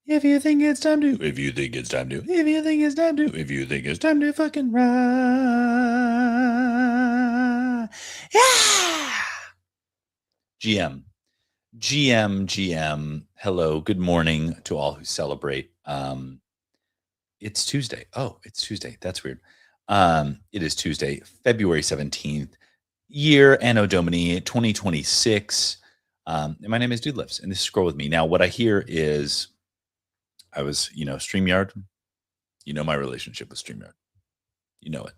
If you think it's time to, if you think it's time to, if you think it's time to, if you think it's time to fucking ride. Yeah! GM, GM. Hello, good morning to all who celebrate. It's Tuesday. Oh, it's Tuesday. That's weird. It is Tuesday, February 17th, year Anno Domini 2026. And my name is Dude Lives, and this is Scroll With Me. Now, what I hear is I was, StreamYard. You know my relationship with StreamYard. You know it.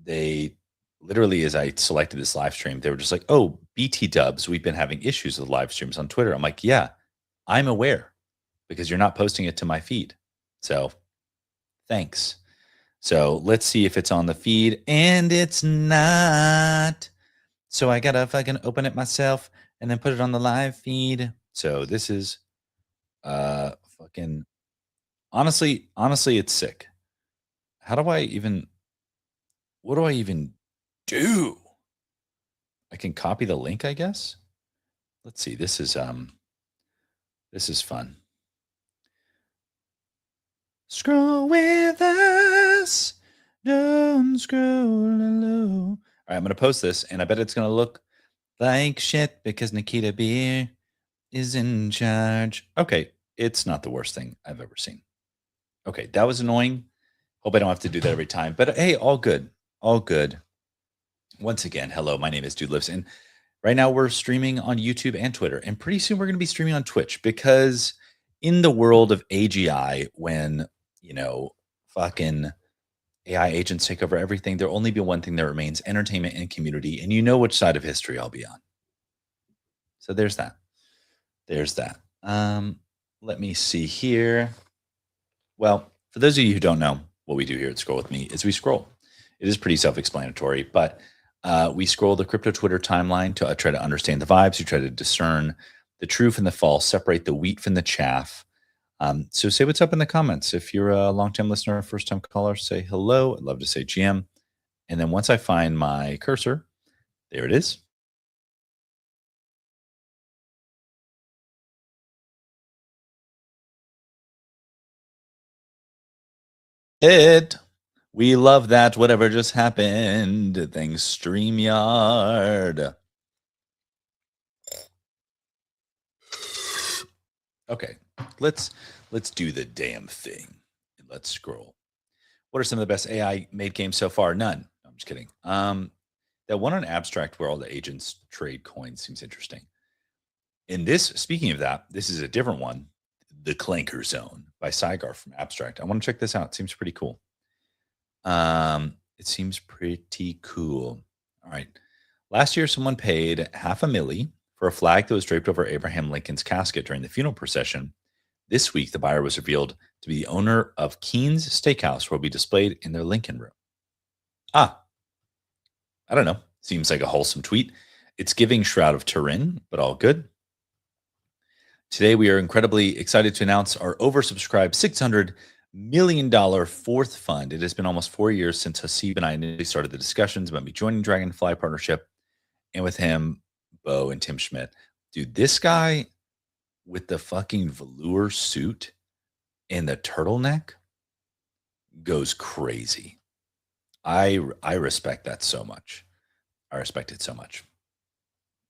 They literally, as I selected this live stream, they were just like, "Oh, BT Dubs, we've been having issues with live streams on Twitter." I'm like, "Yeah, I'm aware because you're not posting it to my feed. So thanks." So let's see if it's on the feed, and it's not. So I gotta fucking open it myself and then put it on the live feed. So this is fucking honestly, it's sick. How do I even what do I even do? I can copy the link, I guess. Let's see. This is fun. Scroll with us. Don't scroll alone. All right, I'm gonna post this, and I bet it's gonna look like shit because Nikita Beer is in charge. Okay, it's not the worst thing I've ever seen. Okay, that was annoying. Hope I don't have to do that every time. But hey, all good. All good. Once again, hello, my name is Dude Lives, and right now we're streaming on YouTube and Twitter, and pretty soon we're going to be streaming on Twitch because in the world of AGI, when fucking AI agents take over everything, there'll only be one thing that remains: entertainment and community. And you know which side of history I'll be on. So there's that. There's that. Let me see here. Well, for those of you who don't know, what we do here at Scroll With Me is we scroll. It is pretty self-explanatory, but we scroll the crypto Twitter timeline to try to understand the vibes. We try to discern the true from the false, separate the wheat from the chaff. So say what's up in the comments. If you're a longtime listener or first-time caller, say hello. I'd love to say GM. And then once I find my cursor, there it is. We love that. Whatever just happened. Thanks, StreamYard. Okay, let's do the damn thing. Let's scroll. What are some of the best AI made games so far? None. I'm just kidding. That one on Abstract where all the agents trade coins seems interesting. In this, speaking of that, this is a different one. The Clanker Zone by Cygar from Abstract. I want to check this out. It seems pretty cool. It seems pretty cool. All right. Last year, someone paid $500,000 for a flag that was draped over Abraham Lincoln's casket during the funeral procession. This week, the buyer was revealed to be the owner of Keen's Steakhouse, where will be displayed in their Lincoln room. I don't know. Seems like a wholesome tweet. It's giving Shroud of Turin, but all good. Today, we are incredibly excited to announce our oversubscribed $600 million fourth fund. It has been almost 4 years since Haseeb and I initially started the discussions about me joining Dragonfly Partnership, and with him, Bo and Tim Schmidt. Dude, this guy with the fucking velour suit and the turtleneck goes crazy. I respect that so much. I respect it so much.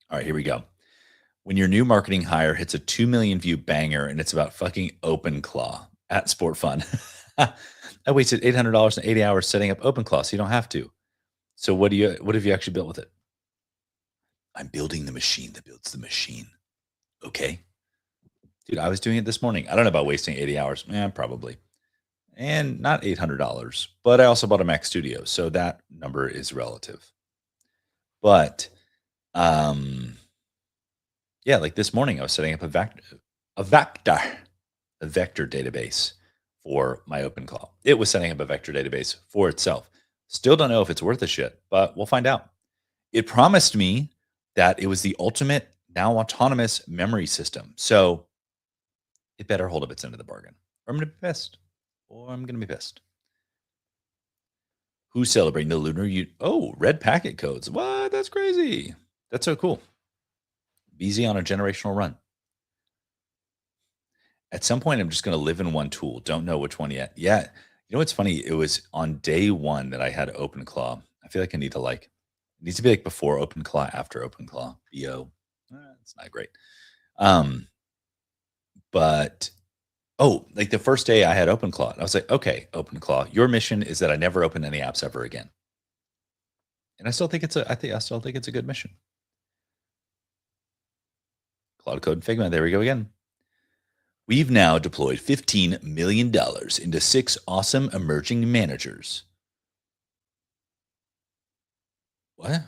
All right, here we go. When your new marketing hire hits a 2 million view banger and it's about fucking OpenClaw at Sport Fun. I wasted $800 and 80 hours setting up OpenClaw, so you don't have to. So what have you actually built with it? I'm building the machine that builds the machine. Okay. Dude, I was doing it this morning. I don't know about wasting 80 hours. Probably. And not $800, but I also bought a Mac Studio, so that number is relative. But yeah, like this morning I was setting up a vector database for my OpenClaw. It was setting up a vector database for itself. Still don't know if it's worth a shit, but we'll find out. It promised me that it was the ultimate now autonomous memory system. So it better hold up its end of the bargain. Or I'm going to be pissed. Who's celebrating the lunar? Red packet codes. What? That's crazy. That's so cool. BZ on a generational run. At some point, I'm just going to live in one tool. Don't know which one yet. Yeah. You know what's funny? It was on day one that I had OpenClaw. I feel like I need to like, it needs to be like before OpenClaw, after OpenClaw. BO. It's not great. But oh, like the first day I had OpenClaw, I was like, okay, OpenClaw, your mission is that I never open any apps ever again. And I still think it's a good mission. Cloud Code and Figma. There we go again. We've now deployed $15 million into 6 awesome emerging managers. What?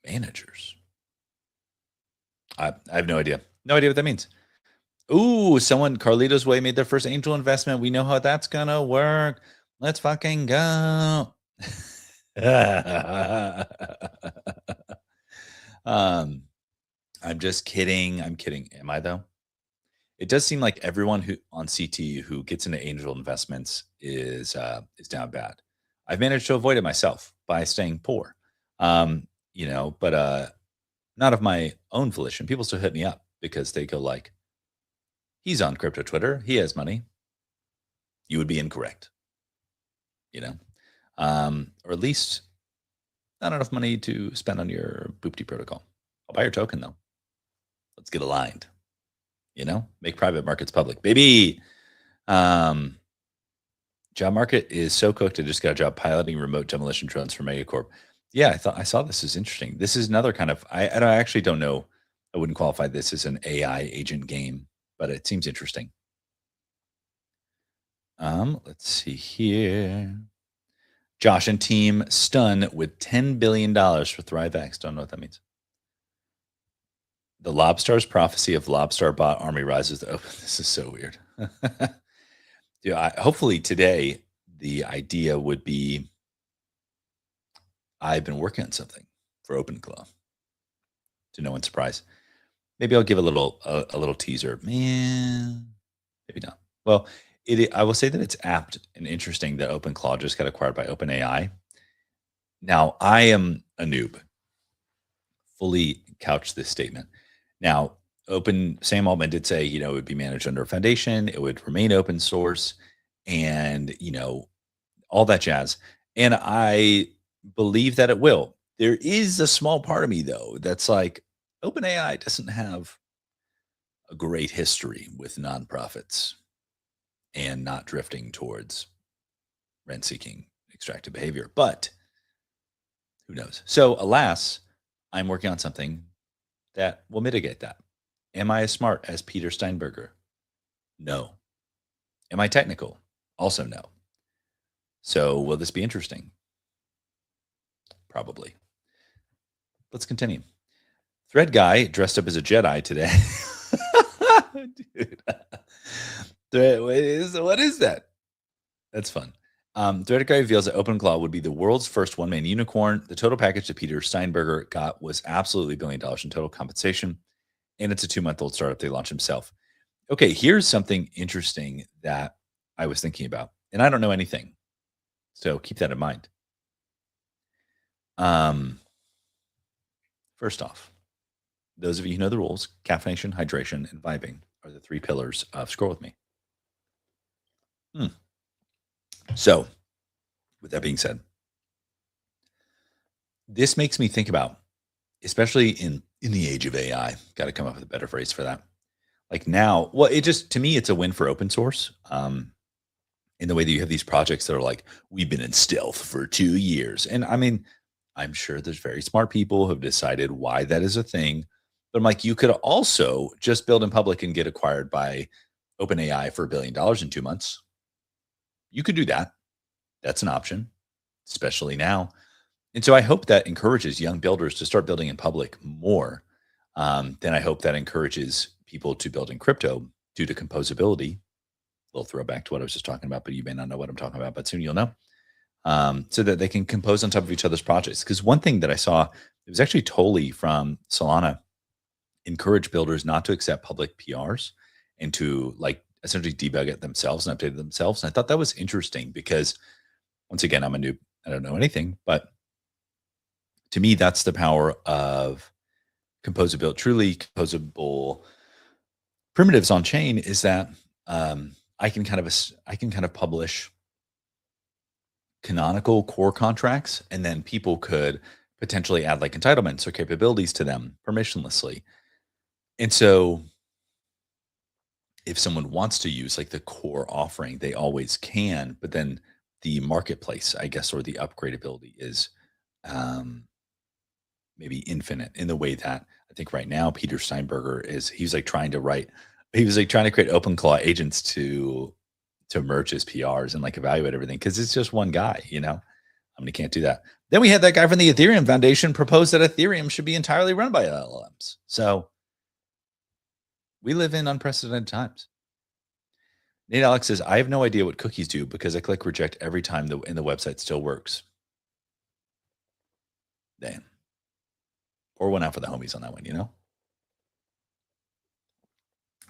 Managers? I have no idea. No idea what that means. Ooh, Carlitos Way made their first angel investment. We know how that's gonna work. Let's fucking go. I'm just kidding. I'm kidding. Am I though? It does seem like everyone who on CT who gets into angel investments is down bad. I've managed to avoid it myself by staying poor. But not of my own volition. People still hit me up because they go like, "He's on crypto Twitter. He has money." You would be incorrect, you know, or at least not enough money to spend on your Boopty protocol. I'll buy your token though. Let's get aligned. Make private markets public, baby. Job market is so cooked. I just got a job piloting remote demolition drones for Megacorp. Yeah, I saw this is interesting. This is another kind of I actually don't know. I wouldn't qualify this as an AI agent game, but it seems interesting. Let's see here. Josh and team stun with $10 billion for ThriveX. Don't know what that means. The Lobstar's prophecy of Lobstar bot army rises. Oh, this is so weird. Yeah, hopefully today the idea would be I've been working on something for OpenClaw. To no one's surprise. Maybe I'll give a little teaser. Man, maybe not. Well, I will say that it's apt and interesting that OpenClaw just got acquired by OpenAI. Now, I am a noob. Fully couch this statement. Now, Sam Altman did say, it would be managed under a foundation, it would remain open source, and all that jazz. And I believe that it will. There is a small part of me though that's like, OpenAI doesn't have a great history with nonprofits and not drifting towards rent-seeking extractive behavior. But who knows? So, alas, I'm working on something that will mitigate that. Am I as smart as Peter Steinberger? No. Am I technical? Also no. So will this be interesting? Probably. Let's continue. Thread guy dressed up as a Jedi today. Dude. What is that? That's fun. Thread guy reveals that OpenClaw would be the world's first one-man unicorn. The total package that Peter Steinberger got was absolutely $1 billion in total compensation. And it's a 2-month-old startup they launched himself. Okay, here's something interesting that I was thinking about. And I don't know anything. So keep that in mind. First off, those of you who know the rules, caffeination, hydration, and vibing are the 3 pillars of Scroll With Me. So, with that being said, this makes me think about, especially in the age of AI, got to come up with a better phrase for that. Like now, well, to me, it's a win for open source. In the way that you have these projects that are like, we've been in stealth for 2 years. And I mean, I'm sure there's very smart people who have decided why that is a thing. But I'm like, you could also just build in public and get acquired by OpenAI for $1 billion in 2 months. You could do that. That's an option, especially now. And so I hope that encourages young builders to start building in public more. Then I hope that encourages people to build in crypto due to composability. A little throwback to what I was just talking about, but you may not know what I'm talking about, but soon you'll know. So that they can compose on top of each other's projects. Because one thing that I saw, it was actually Toly from Solana, encourage builders not to accept public PRs and to like essentially debug it themselves and update it themselves. And I thought that was interesting because once again, I'm a noob. I don't know anything, but to me, that's the power of truly composable primitives on chain is that I can kind of publish canonical core contracts, and then people could potentially add like entitlements or capabilities to them permissionlessly. And so if someone wants to use like the core offering, they always can, but then the marketplace, I guess, or the upgradability is um, maybe infinite in the way that I think right now Peter Steinberger he's like trying to write, he was like trying to create OpenClaw agents to merge his PRs and like evaluate everything because it's just one guy, you know. I mean, he can't do that. Then we had that guy from the Ethereum Foundation propose that Ethereum should be entirely run by LLMs. So we live in unprecedented times. Nate Alex says, I have no idea what cookies do because I click reject every time and the website still works. Damn. Pour one out for the homies on that one, you know?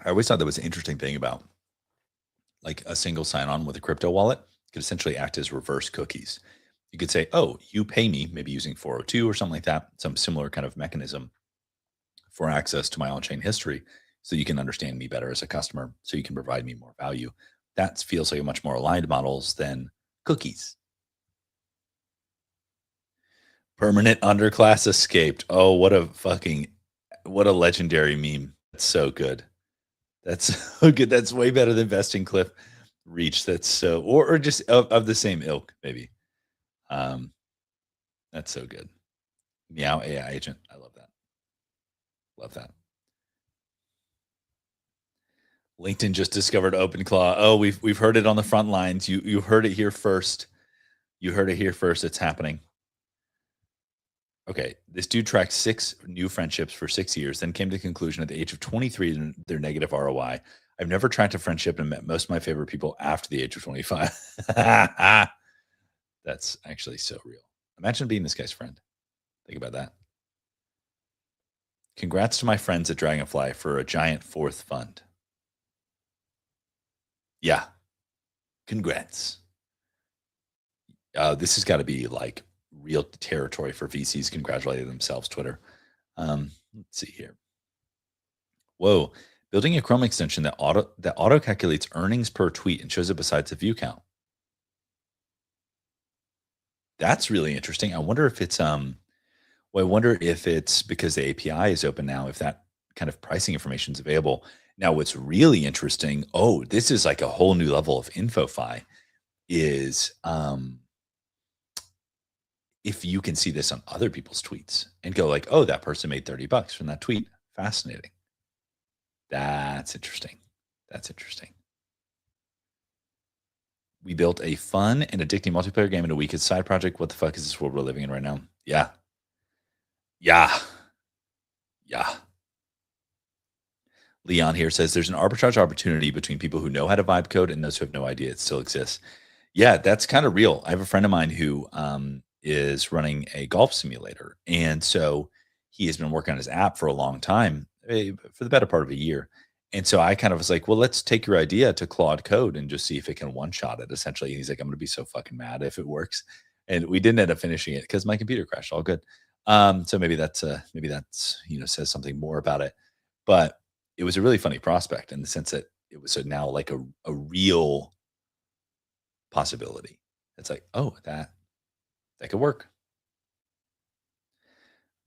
I always thought that was an interesting thing about like a single sign-on with a crypto wallet could essentially act as reverse cookies. You could say, oh, you pay me, maybe using 402 or something like that, some similar kind of mechanism for access to my on-chain history so you can understand me better as a customer, so you can provide me more value. That feels like a much more aligned models than cookies. Permanent underclass escaped. Oh, what a legendary meme. That's so good. That's so good. That's way better than vesting cliff reach. That's so or just of the same ilk, maybe. Um, that's so good. Meow AI agent. I love that. Love that. LinkedIn just discovered OpenClaw. Oh, we've heard it on the front lines. You heard it here first. You heard it here first. It's happening. Okay, this dude tracked 6 new friendships for 6 years, then came to the conclusion at the age of 23 their negative ROI. I've never tracked a friendship and met most of my favorite people after the age of 25. That's actually so real. Imagine being this guy's friend. Think about that. Congrats to my friends at Dragonfly for a giant 4th fund. Yeah. Congrats. This has got to be like real territory for VCs congratulating themselves, Twitter. Let's see here. Whoa. Building a Chrome extension that auto calculates earnings per tweet and shows it besides the view count. That's really interesting. I wonder if it's I wonder if it's because the API is open now, if that kind of pricing information is available. Now, what's really interesting, oh, this is like a whole new level of InfoFi, is if you can see this on other people's tweets and go like, oh, that person made $30 from that tweet. Fascinating. That's interesting. That's interesting. We built a fun and addicting multiplayer game in a week. It's a side project. What the fuck is this world we're living in right now? Yeah. Yeah. Yeah. Leon here says there's an arbitrage opportunity between people who know how to vibe code and those who have no idea it still exists. Yeah, that's kind of real. I have a friend of mine who is running a golf simulator. And so he has been working on his app for a long time, for the better part of a year. And so I kind of was like, well, let's take your idea to Claude Code and just see if it can one shot it essentially. And he's like, I'm going to be so fucking mad if it works. And we didn't end up finishing it because my computer crashed. All good. So maybe that's says something more about it. But it was a really funny prospect in the sense that it was now like a real possibility. It's like, oh, that could work.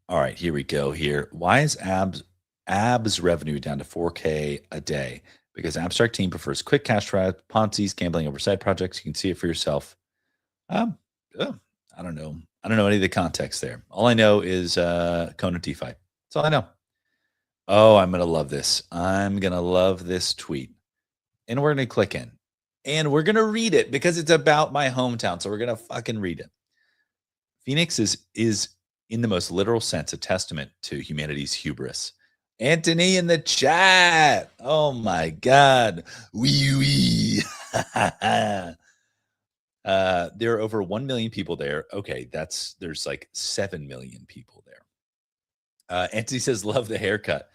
All right, here we go here. Why is abs revenue down to 4K a day? Because Abstract team prefers quick cash trap, Ponzi's, gambling over side projects. You can see it for yourself. Oh, I don't know. I don't know any of the context there. All I know is Kona DeFi. That's all I know. Oh, I'm gonna love this. I'm gonna love this tweet. And we're gonna click in. And we're gonna read it because it's about my hometown. So we're gonna fucking read it. Phoenix is in the most literal sense a testament to humanity's hubris. Anthony in the chat. Oh my God. Wee wee. There are over 1 million people there. Okay, there's like 7 million people there. Anthony says, love the haircut.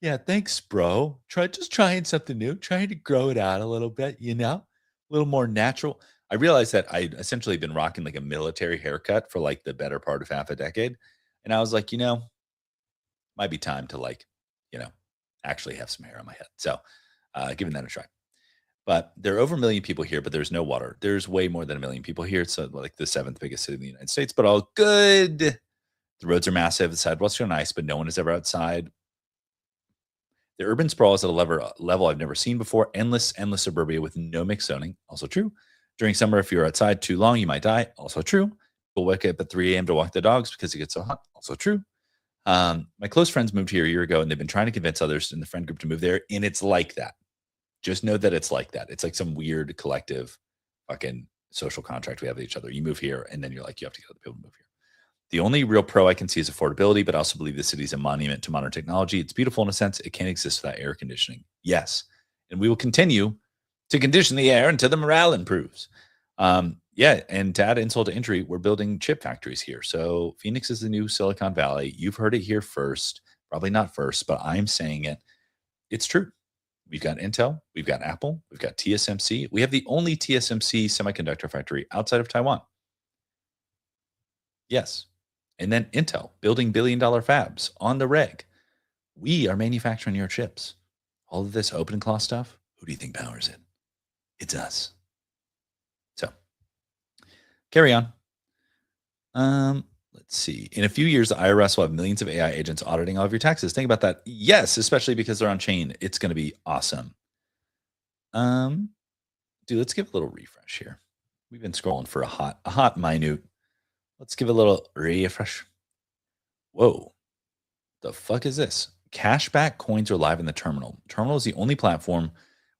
Yeah, thanks, bro. Just trying something new, trying to grow it out a little bit, a little more natural. I realized that I'd essentially been rocking like a military haircut for like the better part of half a decade. And I was like, might be time to like, actually have some hair on my head. So giving that a try. But there are over a million people here, but there's no water. There's way more than a million people here. It's like the seventh biggest city in the United States, but all good. The roads are massive. The sidewalks are nice, but no one is ever outside. The urban sprawl is at a level I've never seen before. Endless suburbia with no mixed zoning. Also true. During summer, if you're outside too long, you might die. Also true. People wake up at 3 a.m. to walk the dogs because it gets so hot. Also true. My close friends moved here a year ago, and they've been trying to convince others in the friend group to move there, and it's like that. Just know that it's like that. It's like some weird collective fucking social contract we have with each other. You move here, and then you're like, you have to get other people to move here. The only real pro I can see is affordability, but I also believe the city's a monument to modern technology. It's beautiful in a sense. It can't exist without air conditioning. Yes. And we will continue to condition the air until the morale improves. Yeah. And to add insult to injury, we're building chip factories here. So Phoenix is the new Silicon Valley. You've heard it here first. Probably not first, but I'm saying it. It's true. We've got Intel, we've got Apple, we've got TSMC. We have the only TSMC semiconductor factory outside of Taiwan. Yes. And then Intel building billion-dollar fabs on the reg. We are manufacturing your chips. All of this OpenClaw stuff, who do you think powers it? It's us. So carry on. Let's see. In a few years, the IRS will have millions of AI agents auditing all of your taxes. Think about that. Yes, especially because they're on chain. It's going to be awesome. Dude, let's give a little refresh here. We've been scrolling for a hot minute. Let's give a little refresh. Whoa. The fuck is this? Cashback coins are live in the terminal. Terminal is the only platform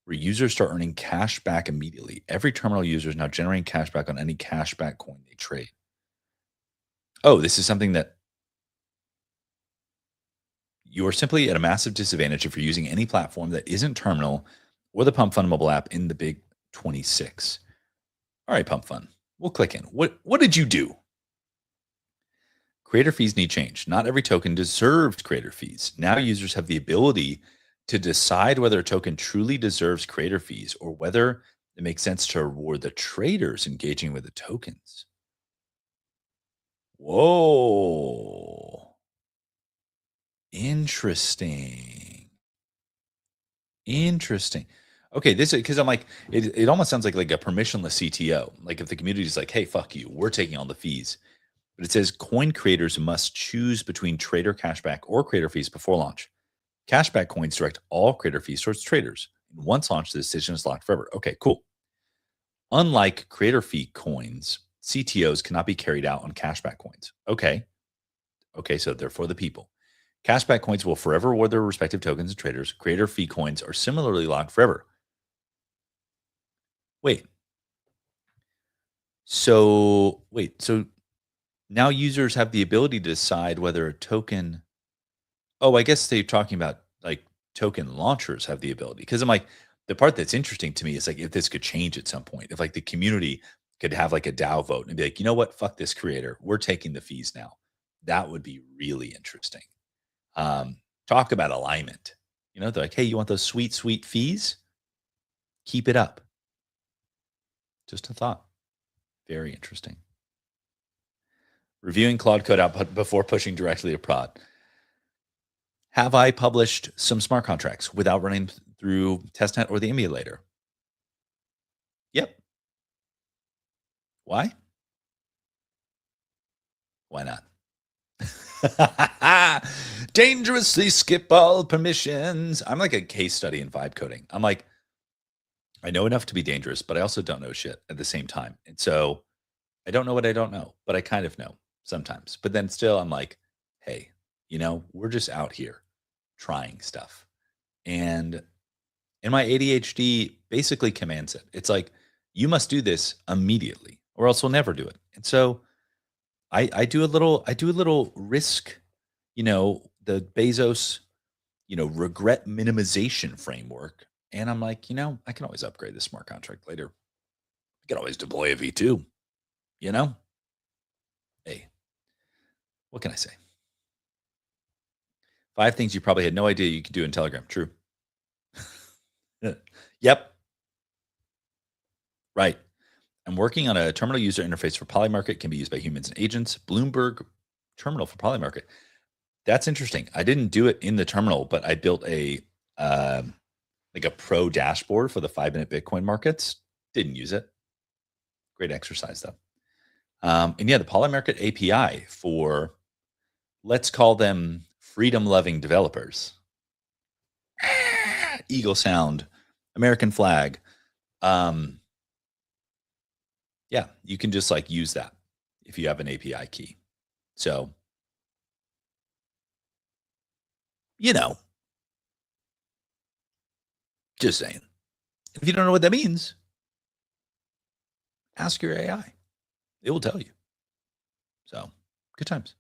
where users start earning cash back immediately. Every terminal user is now generating cash back on any cashback coin they trade. Oh, this is something that you're simply at a massive disadvantage if you're using any platform that isn't Terminal or the Pump Fund mobile app in the Big 26. All right, Pump Fund, we'll click in. What did you do? Creator fees need change. Not every token deserves creator fees. Now users have the ability to decide whether a token truly deserves creator fees or whether it makes sense to reward the traders engaging with the tokens. Whoa. Interesting. Okay, this is because I'm like, it almost sounds like a permissionless CTO. Like if the community is like, hey, fuck you, we're taking all the fees. But it says coin creators must choose between trader cashback or creator fees before launch. Cashback coins direct all creator fees towards traders. And once launched, the decision is locked forever. Okay, cool. Unlike creator fee coins, CTOs cannot be carried out on cashback coins. Okay, so they're for the people. Cashback coins will forever reward their respective tokens and traders. Creator fee coins are similarly locked forever. So now users have the ability to decide whether a token. Oh, I guess they're talking about like token launchers have the ability. Because I'm like, the part that's interesting to me is like if this could change at some point, if like the community could have like a DAO vote and be like, you know what, fuck this creator, we're taking the fees now. That would be really interesting. Talk about alignment. You know, they're like, hey, you want those sweet fees? Keep it up. Just a thought. Very interesting. Reviewing Claude code output before pushing directly to prod. Have I published some smart contracts without running through testnet or the emulator? Yep. Why? Why not? Dangerously skip all permissions. I'm like a case study in vibe coding. I'm like, I know enough to be dangerous, but I also don't know shit at the same time. And so I don't know what I don't know, but I kind of know sometimes. But then still, I'm like, hey, you know, we're just out here trying stuff. And my ADHD basically commands it. It's like, you must do this immediately or else we'll never do it. And so I do a little risk, you know, the Bezos, you know, regret minimization framework. And I'm like, you know, I can always upgrade the smart contract later. I can always deploy a V2, you know? Hey, what can I say? 5 things you probably had no idea you could do in Telegram. True. Yep. Right. I'm working on a terminal user interface for Polymarket. Can be used by humans and agents. Bloomberg terminal for Polymarket. That's interesting. I didn't do it in the terminal, but I built a um, like a pro dashboard for the 5-minute Bitcoin markets. Didn't use it. Great exercise though. And yeah, the Polymarket API for, let's call them freedom loving developers. Eagle sound, American flag. Um, yeah, you can just like use that if you have an API key. So, you know, just saying. If you don't know what that means, ask your AI. It will tell you. So, good times.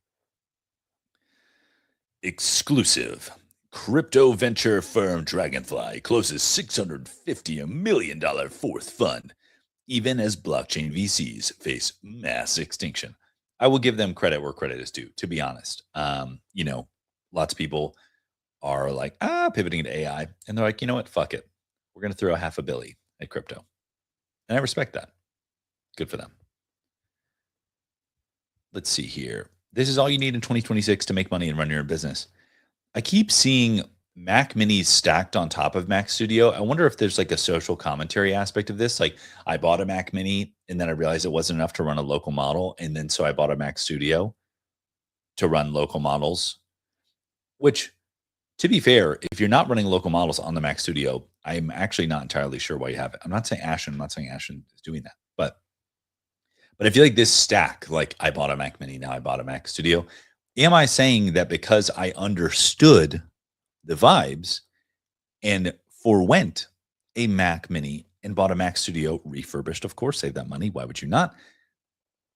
Exclusive. Crypto venture firm Dragonfly closes $650 million fourth fund, even as blockchain VCs face mass extinction. I will give them credit where credit is due, to be honest. Lots of people are like, pivoting to AI. And they're like, you know what? Fuck it. We're going to throw $500 million at crypto. And I respect that. Good for them. Let's see here. This is all you need in 2026 to make money and run your own business. I keep seeing Mac Minis stacked on top of Mac Studio. I wonder if there's like a social commentary aspect of this. Like, I bought a Mac Mini and then I realized it wasn't enough to run a local model. And then so I bought a Mac Studio to run local models, which, to be fair, if you're not running local models on the Mac Studio, I'm actually not entirely sure why you have it. I'm not saying Ashen is doing that, but I feel like this stack, like I bought a Mac Mini, now I bought a Mac Studio. Am I saying that because I understood the vibes and forwent a Mac Mini and bought a Mac Studio refurbished, of course, save that money. Why would you not?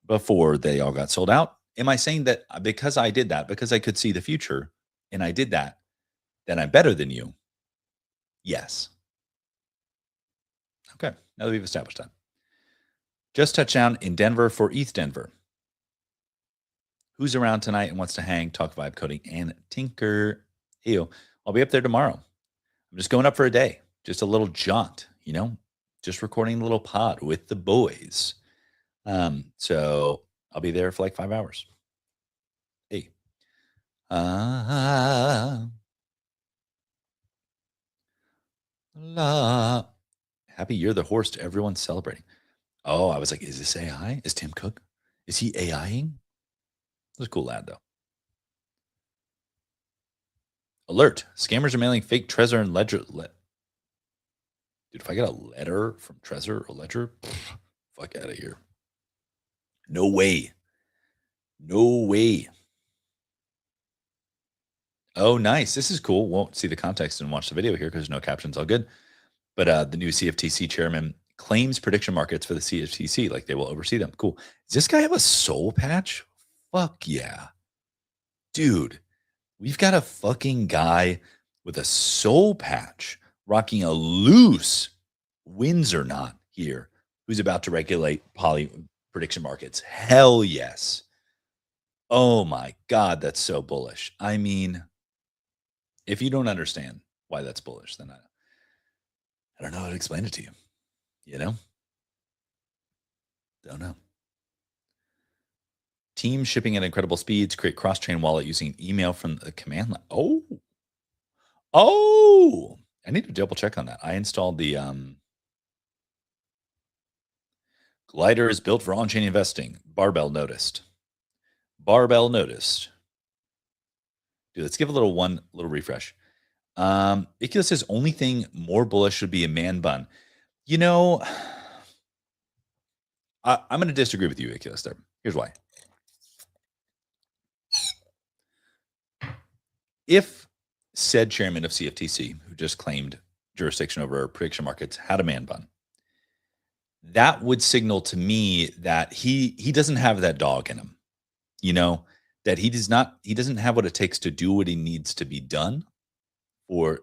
Before they all got sold out. Am I saying that because I did that, because I could see the future and I did that, then I'm better than you? Yes. Okay. Now that we've established that. Just touchdown in Denver for ETH Denver. Who's around tonight and wants to hang, talk vibe coding, and tinker? Hey, I'll be up there tomorrow. I'm just going up for a day, just a little jaunt, just recording a little pod with the boys. So I'll be there for like 5 hours. Hey. Happy you're the horse to everyone celebrating. Oh, I was like, is this AI? Is Tim Cook? Is he AIing? He's a cool lad, though. Alert. Scammers are mailing fake Trezor and Ledger. Dude, if I get a letter from Trezor or Ledger, fuck out of here. No way. No way. Oh, nice. This is cool. Won't see the context and watch the video here because there's no captions. All good. But the new CFTC chairman claims prediction markets for the CFTC, like they will oversee them. Cool. Does this guy have a soul patch? Fuck yeah. Dude, we've got a fucking guy with a soul patch rocking a loose Windsor knot here who's about to regulate prediction markets. Hell yes. Oh my God, that's so bullish. I mean, if you don't understand why that's bullish, then I don't know how to explain it to you. Don't know. Team shipping at incredible speeds, create cross-chain wallet using email from the command line. Oh, I need to double check on that. I installed the Glider is built for on-chain investing. Barbell noticed. Dude, let's give a little refresh. Iculus says only thing more bullish should be a man bun. I'm going to disagree with you, Iculus, there. Here's why. If said chairman of CFTC, who just claimed jurisdiction over prediction markets, had a man bun, that would signal to me that he doesn't have that dog in him. That he doesn't have what it takes to do what he needs to be done for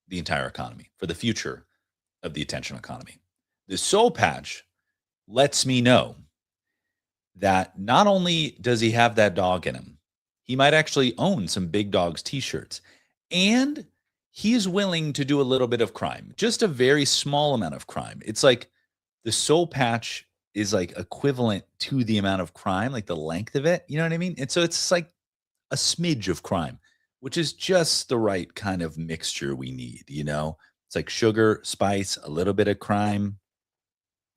the entire economy, for the future of the attention economy. The soul patch lets me know that not only does he have that dog in him, he might actually own some Big Dogs t-shirts, and he is willing to do a little bit of crime, just a very small amount of crime. It's like the soul patch is like equivalent to the amount of crime, like the length of it. You know what I mean? And so it's like a smidge of crime, which is just the right kind of mixture we need, you know? It's like sugar, spice, a little bit of crime.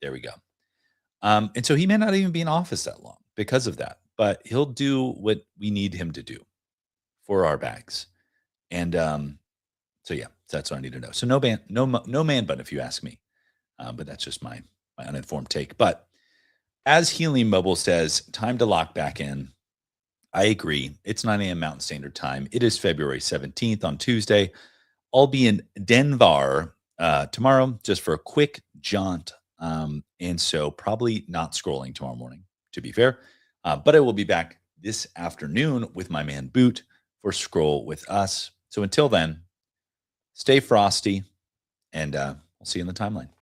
There we go. And so he may not even be in office that long because of that, but he'll do what we need him to do for our bags. And so yeah, that's what I need to know. So no man bun if you ask me. But that's just my uninformed take. But as Healing Mobile says, time to lock back in. I agree. It's 9 a.m. Mountain Standard Time. It is February 17th on Tuesday. I'll be in Denver tomorrow just for a quick jaunt. And so probably not scrolling tomorrow morning, to be fair. But I will be back this afternoon with my man Boot for Scroll with Us. So until then, stay frosty, and we'll see you in the timeline.